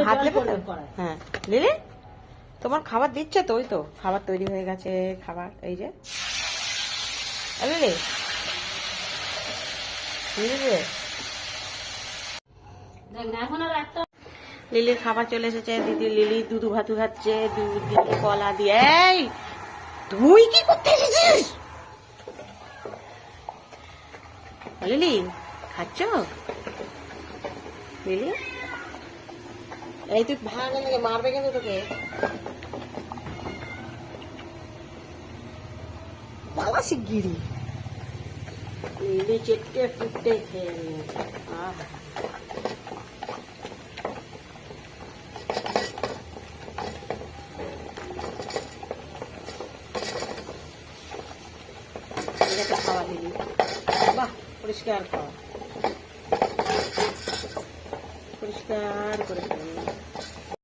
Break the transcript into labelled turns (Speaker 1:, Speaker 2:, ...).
Speaker 1: ভাত দেবে তো? হ্যাঁ লিলি তোমার খাবার দিচ্ছে তো, ওই তো খাবার তৈরি হয়ে গেছে। খাবার এই যে লিলি, লিলির খাবার চলে এসেছে। দিদি লিলি দুধু ভাতু খাচ্ছে, দুধ দিয়ে কলা দিয়ে। এই তুই কি করতে এসেছিস লিলি? খাচ্ছ লিলি? এই তুই ভাগ আমাকে মারবে কিন্তু তোকে, বাবা শিগগিরি। লিলি চেটে ফুটে খেয়ে নিয়ে। আহা এটা খাওয়া লিলি, বাহ পরিষ্কার খাওয়া, পরিষ্কার করে